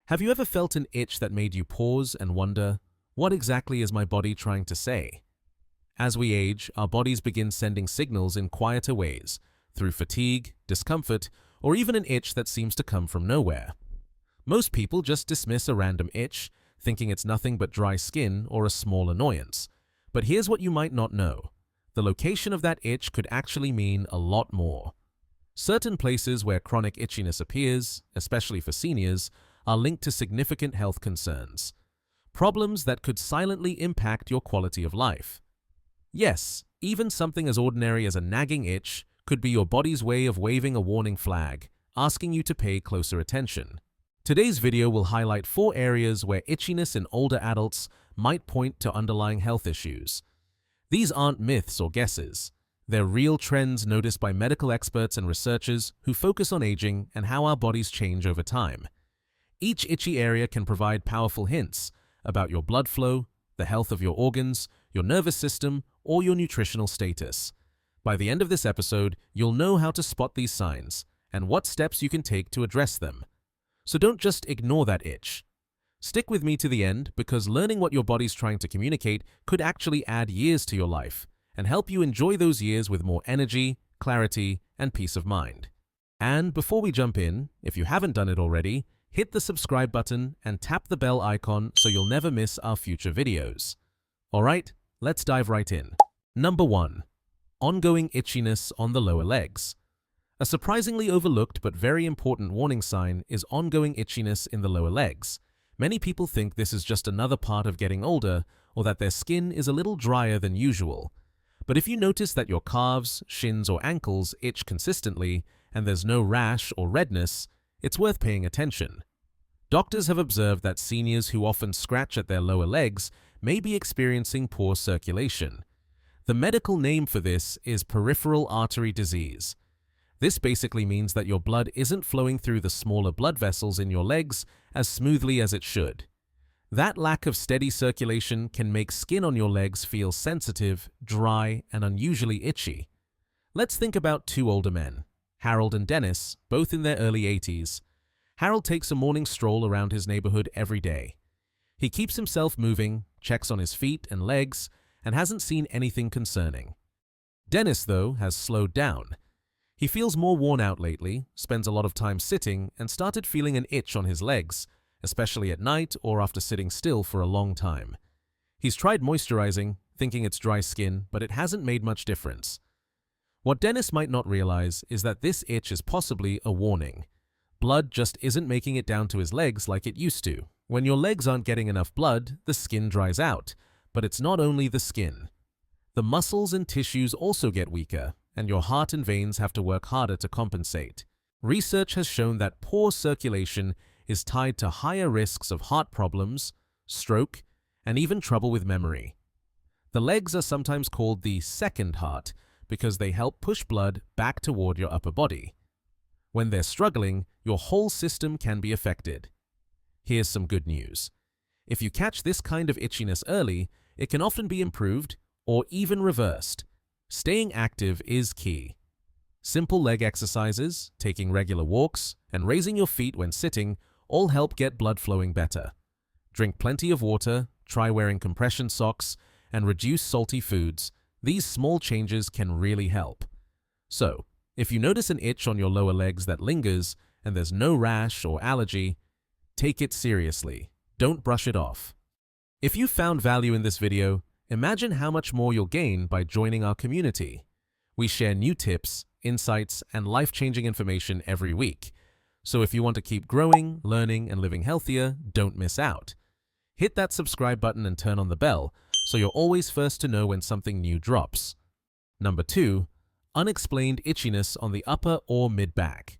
Have you ever felt an itch that made you pause and wonder, what exactly is my body trying to say? As we age, our bodies begin sending signals in quieter ways, through fatigue, discomfort, or even an itch that seems to come from nowhere. Most people just dismiss a random itch, thinking it's nothing but dry skin or a small annoyance. But here's what you might not know. The location of that itch could actually mean a lot more. Certain places where chronic itchiness appears, especially for seniors, are linked to significant health concerns. Problems that could silently impact your quality of life. Yes, even something as ordinary as a nagging itch could be your body's way of waving a warning flag, asking you to pay closer attention. Today's video will highlight 4 areas where itchiness in older adults might point to underlying health issues. These aren't myths or guesses. They're real trends noticed by medical experts and researchers who focus on aging and how our bodies change over time. Each itchy area can provide powerful hints about your blood flow, the health of your organs, your nervous system, or your nutritional status. By the end of this episode, you'll know how to spot these signs and what steps you can take to address them. So don't just ignore that itch. Stick with me to the end because learning what your body's trying to communicate could actually add years to your life and help you enjoy those years with more energy, clarity, and peace of mind. And before we jump in, if you haven't done it already, hit the subscribe button and tap the bell icon so you'll never miss our future videos. Alright, let's dive right in. Number 1. Ongoing itchiness on the lower legs. A surprisingly overlooked but very important warning sign is ongoing itchiness in the lower legs. Many people think this is just another part of getting older or that their skin is a little drier than usual. But if you notice that your calves, shins, or ankles itch consistently and there's no rash or redness, it's worth paying attention. Doctors have observed that seniors who often scratch at their lower legs may be experiencing poor circulation. The medical name for this is peripheral artery disease. This basically means that your blood isn't flowing through the smaller blood vessels in your legs as smoothly as it should. That lack of steady circulation can make skin on your legs feel sensitive, dry, and unusually itchy. Let's think about 2 older men, Harold and Dennis, both in their early 80s. Harold takes a morning stroll around his neighborhood every day. He keeps himself moving, checks on his feet and legs, and hasn't seen anything concerning. Dennis, though, has slowed down. He feels more worn out lately, spends a lot of time sitting, and started feeling an itch on his legs, especially at night or after sitting still for a long time. He's tried moisturizing, thinking it's dry skin, but it hasn't made much difference. What Dennis might not realize is that this itch is possibly a warning. Blood just isn't making it down to his legs like it used to. When your legs aren't getting enough blood, the skin dries out. But it's not only the skin. The muscles and tissues also get weaker, and your heart and veins have to work harder to compensate. Research has shown that poor circulation is tied to higher risks of heart problems, stroke, and even trouble with memory. The legs are sometimes called the second heart because they help push blood back toward your upper body. When they're struggling, your whole system can be affected. Here's some good news. If you catch this kind of itchiness early, it can often be improved or even reversed. Staying active is key. Simple leg exercises, taking regular walks, and raising your feet when sitting all help get blood flowing better. Drink plenty of water, try wearing compression socks, and reduce salty foods. These small changes can really help. So, if you notice an itch on your lower legs that lingers and there's no rash or allergy, take it seriously. Don't brush it off. If you found value in this video, imagine how much more you'll gain by joining our community. We share new tips, insights, and life-changing information every week. So if you want to keep growing, learning, and living healthier, don't miss out. Hit that subscribe button and turn on the bell so you're always first to know when something new drops. Number 2. Unexplained itchiness on the upper or mid-back.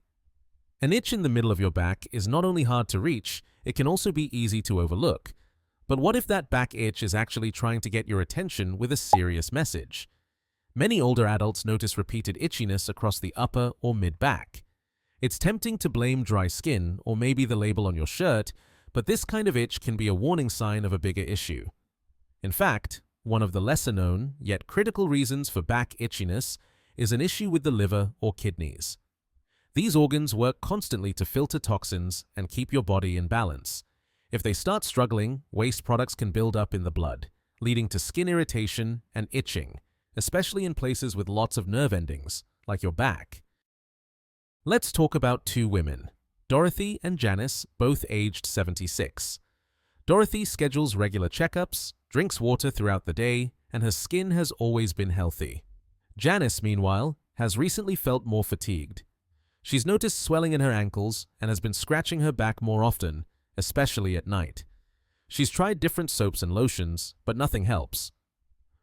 An itch in the middle of your back is not only hard to reach, it can also be easy to overlook. But what if that back itch is actually trying to get your attention with a serious message? Many older adults notice repeated itchiness across the upper or mid-back. It's tempting to blame dry skin or maybe the label on your shirt, but this kind of itch can be a warning sign of a bigger issue. In fact, one of the lesser-known, yet critical reasons for back itchiness is an issue with the liver or kidneys. These organs work constantly to filter toxins and keep your body in balance. If they start struggling, waste products can build up in the blood, leading to skin irritation and itching, especially in places with lots of nerve endings, like your back. Let's talk about two women, Dorothy and Janice, both aged 76. Dorothy schedules regular checkups, drinks water throughout the day, and her skin has always been healthy. Janice, meanwhile, has recently felt more fatigued. She's noticed swelling in her ankles and has been scratching her back more often, especially at night. She's tried different soaps and lotions, but nothing helps.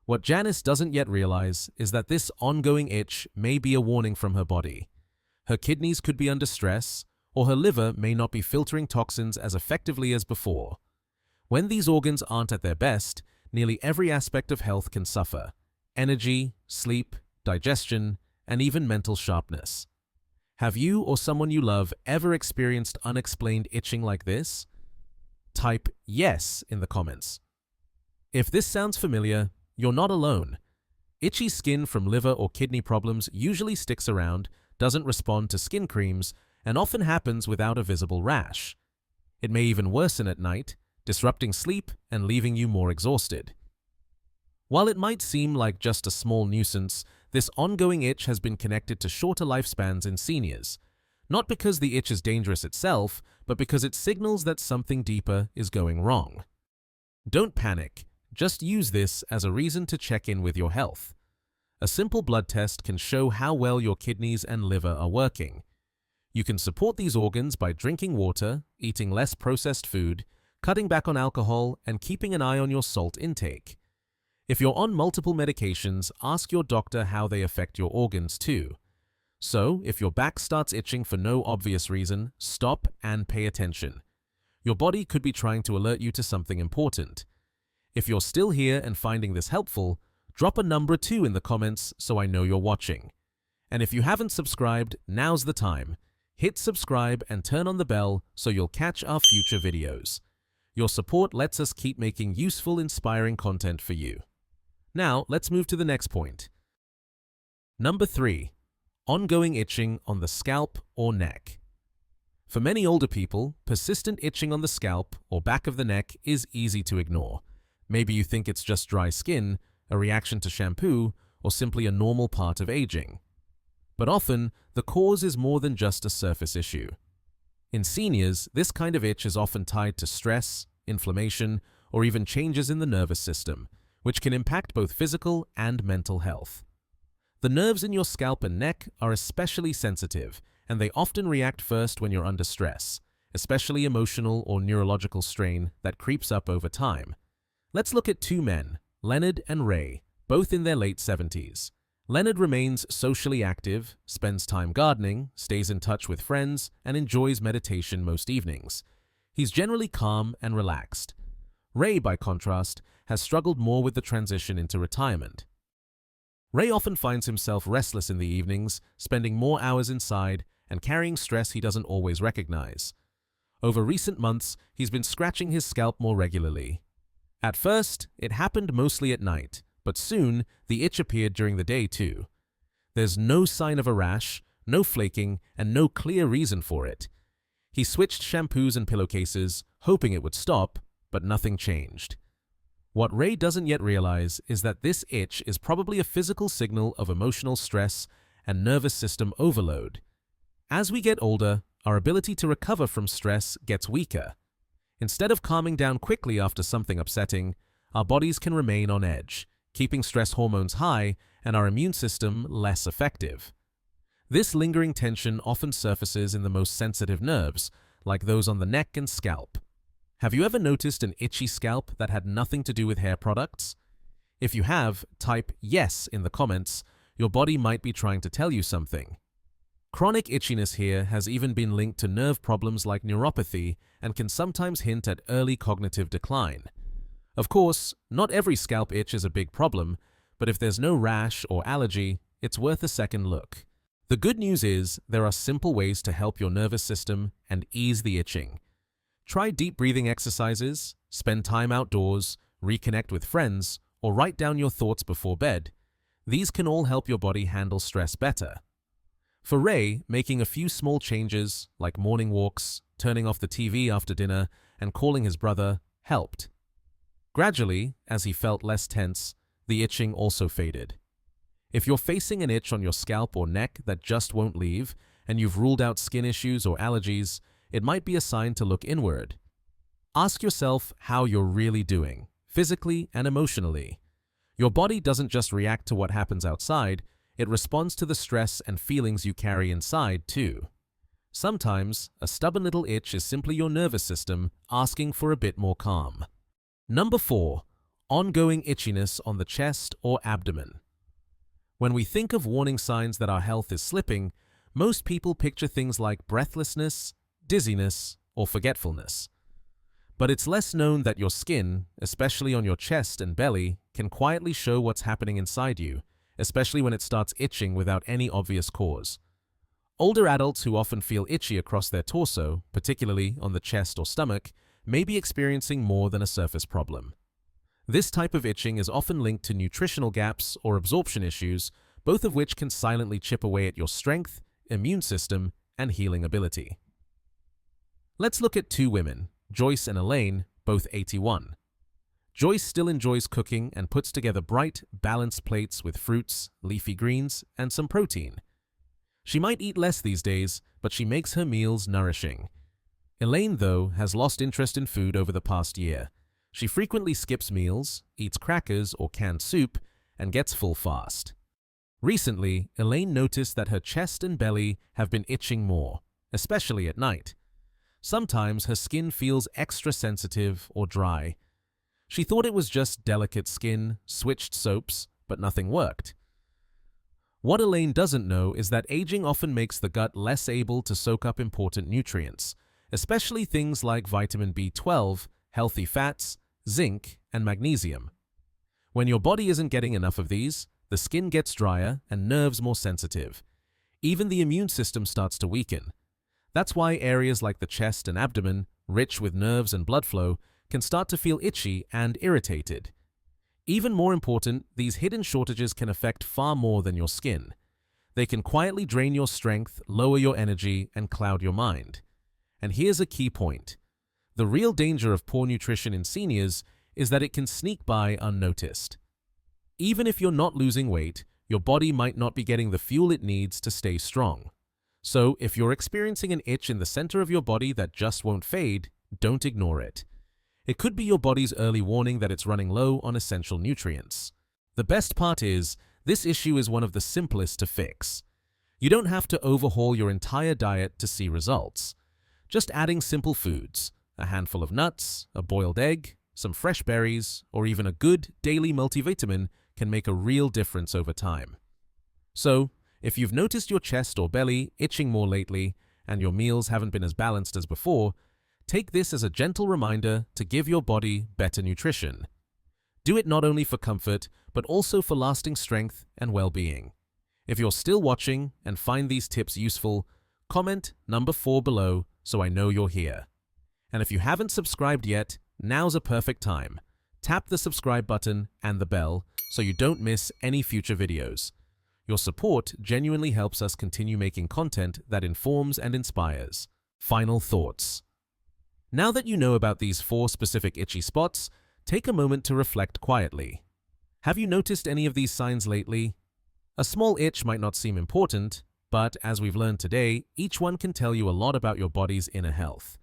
What Janice doesn't yet realize is that this ongoing itch may be a warning from her body. Her kidneys could be under stress, or her liver may not be filtering toxins as effectively as before. When these organs aren't at their best, nearly every aspect of health can suffer: energy, sleep, digestion, and even mental sharpness. Have you or someone you love ever experienced unexplained itching like this? Type yes in the comments. If this sounds familiar, you're not alone. Itchy skin from liver or kidney problems usually sticks around, doesn't respond to skin creams, and often happens without a visible rash. It may even worsen at night, disrupting sleep and leaving you more exhausted. While it might seem like just a small nuisance, this ongoing itch has been connected to shorter lifespans in seniors, not because the itch is dangerous itself, but because it signals that something deeper is going wrong. Don't panic, just use this as a reason to check in with your health. A simple blood test can show how well your kidneys and liver are working. You can support these organs by drinking water, eating less processed food, cutting back on alcohol, and keeping an eye on your salt intake. If you're on multiple medications, ask your doctor how they affect your organs too. So, if your back starts itching for no obvious reason, stop and pay attention. Your body could be trying to alert you to something important. If you're still here and finding this helpful, drop a number 2 in the comments so I know you're watching. And if you haven't subscribed, now's the time. Hit subscribe and turn on the bell so you'll catch our future videos. Your support lets us keep making useful, inspiring content for you. Now, let's move to the next point. Number 3. Ongoing itching on the scalp or neck. For many older people, persistent itching on the scalp or back of the neck is easy to ignore. Maybe you think it's just dry skin, a reaction to shampoo, or simply a normal part of aging. But often, the cause is more than just a surface issue. In seniors, this kind of itch is often tied to stress, inflammation, or even changes in the nervous system, which can impact both physical and mental health. The nerves in your scalp and neck are especially sensitive, and they often react first when you're under stress, especially emotional or neurological strain that creeps up over time. Let's look at two men, Leonard and Ray, both in their late 70s. Leonard remains socially active, spends time gardening, stays in touch with friends, and enjoys meditation most evenings. He's generally calm and relaxed. Ray, by contrast, has struggled more with the transition into retirement. Ray often finds himself restless in the evenings, spending more hours inside and carrying stress he doesn't always recognize. Over recent months, he's been scratching his scalp more regularly. At first, it happened mostly at night, but soon the itch appeared during the day too. There's no sign of a rash, no flaking, and no clear reason for it. He switched shampoos and pillowcases, hoping it would stop, but nothing changed. What Ray doesn't yet realize is that this itch is probably a physical signal of emotional stress and nervous system overload. As we get older, our ability to recover from stress gets weaker. Instead of calming down quickly after something upsetting, our bodies can remain on edge, keeping stress hormones high and our immune system less effective. This lingering tension often surfaces in the most sensitive nerves, like those on the neck and scalp. Have you ever noticed an itchy scalp that had nothing to do with hair products? If you have, type yes in the comments. Your body might be trying to tell you something. Chronic itchiness here has even been linked to nerve problems like neuropathy and can sometimes hint at early cognitive decline. Of course, not every scalp itch is a big problem, but if there's no rash or allergy, it's worth a second look. The good news is there are simple ways to help your nervous system and ease the itching. Try deep breathing exercises, spend time outdoors, reconnect with friends, or write down your thoughts before bed. These can all help your body handle stress better. For Ray, making a few small changes, like morning walks, turning off the TV after dinner, and calling his brother, helped. Gradually, as he felt less tense, the itching also faded. If you're facing an itch on your scalp or neck that just won't leave, and you've ruled out skin issues or allergies, it might be a sign to look inward. Ask yourself how you're really doing, physically and emotionally. Your body doesn't just react to what happens outside, it responds to the stress and feelings you carry inside too. Sometimes, a stubborn little itch is simply your nervous system asking for a bit more calm. Number 4. Ongoing itchiness on the chest or abdomen. When we think of warning signs that our health is slipping, most people picture things like breathlessness, dizziness, or forgetfulness. But it's less known that your skin, especially on your chest and belly, can quietly show what's happening inside you, especially when it starts itching without any obvious cause. Older adults who often feel itchy across their torso, particularly on the chest or stomach, may be experiencing more than a surface problem. This type of itching is often linked to nutritional gaps or absorption issues, both of which can silently chip away at your strength, immune system, and healing ability. Let's look at two women, Joyce and Elaine, both 81. Joyce still enjoys cooking and puts together bright, balanced plates with fruits, leafy greens, and some protein. She might eat less these days, but she makes her meals nourishing. Elaine, though, has lost interest in food over the past year. She frequently skips meals, eats crackers or canned soup, and gets full fast. Recently, Elaine noticed that her chest and belly have been itching more, especially at night. Sometimes her skin feels extra sensitive or dry. She thought it was just delicate skin, switched soaps, but nothing worked. What Elaine doesn't know is that aging often makes the gut less able to soak up important nutrients, especially things like vitamin B12, healthy fats, zinc, and magnesium. When your body isn't getting enough of these, the skin gets drier and nerves more sensitive. Even the immune system starts to weaken. That's why areas like the chest and abdomen, rich with nerves and blood flow, can start to feel itchy and irritated. Even more important, these hidden shortages can affect far more than your skin. They can quietly drain your strength, lower your energy, and cloud your mind. And here's a key point. The real danger of poor nutrition in seniors is that it can sneak by unnoticed. Even if you're not losing weight, your body might not be getting the fuel it needs to stay strong. So, if you're experiencing an itch in the center of your body that just won't fade, don't ignore it. It could be your body's early warning that it's running low on essential nutrients. The best part is, this issue is one of the simplest to fix. You don't have to overhaul your entire diet to see results. Just adding simple foods, a handful of nuts, a boiled egg, some fresh berries, or even a good daily multivitamin can make a real difference over time. So, if you've noticed your chest or belly itching more lately, and your meals haven't been as balanced as before, take this as a gentle reminder to give your body better nutrition. Do it not only for comfort, but also for lasting strength and well-being. If you're still watching and find these tips useful, comment number 4 below so I know you're here. And if you haven't subscribed yet, now's a perfect time. Tap the subscribe button and the bell so you don't miss any future videos. Your support genuinely helps us continue making content that informs and inspires. Final thoughts. Now that you know about these 4 specific itchy spots, take a moment to reflect quietly. Have you noticed any of these signs lately? A small itch might not seem important, but as we've learned today, each one can tell you a lot about your body's inner health.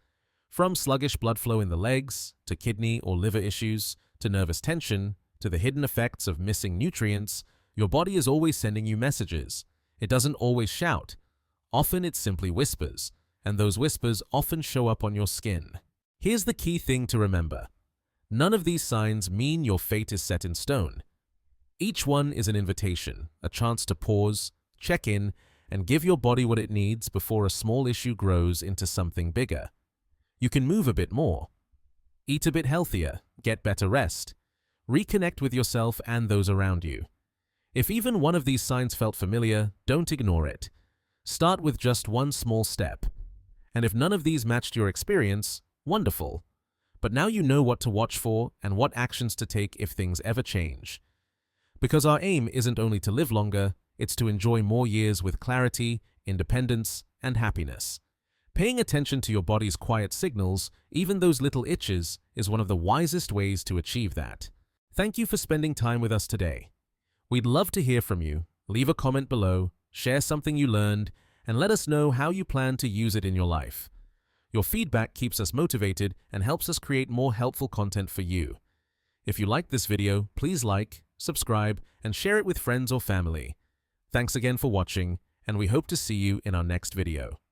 From sluggish blood flow in the legs, to kidney or liver issues, to nervous tension, to the hidden effects of missing nutrients, your body is always sending you messages. It doesn't always shout. Often it simply whispers, and those whispers often show up on your skin. Here's the key thing to remember. None of these signs mean your fate is set in stone. Each one is an invitation, a chance to pause, check in, and give your body what it needs before a small issue grows into something bigger. You can move a bit more, eat a bit healthier, get better rest, reconnect with yourself and those around you. If even one of these signs felt familiar, don't ignore it. Start with just one small step. And if none of these matched your experience, wonderful. But now you know what to watch for and what actions to take if things ever change. Because our aim isn't only to live longer, it's to enjoy more years with clarity, independence, and happiness. Paying attention to your body's quiet signals, even those little itches, is one of the wisest ways to achieve that. Thank you for spending time with us today. We'd love to hear from you. Leave a comment below, share something you learned, and let us know how you plan to use it in your life. Your feedback keeps us motivated and helps us create more helpful content for you. If you liked this video, please like, subscribe, and share it with friends or family. Thanks again for watching, and we hope to see you in our next video.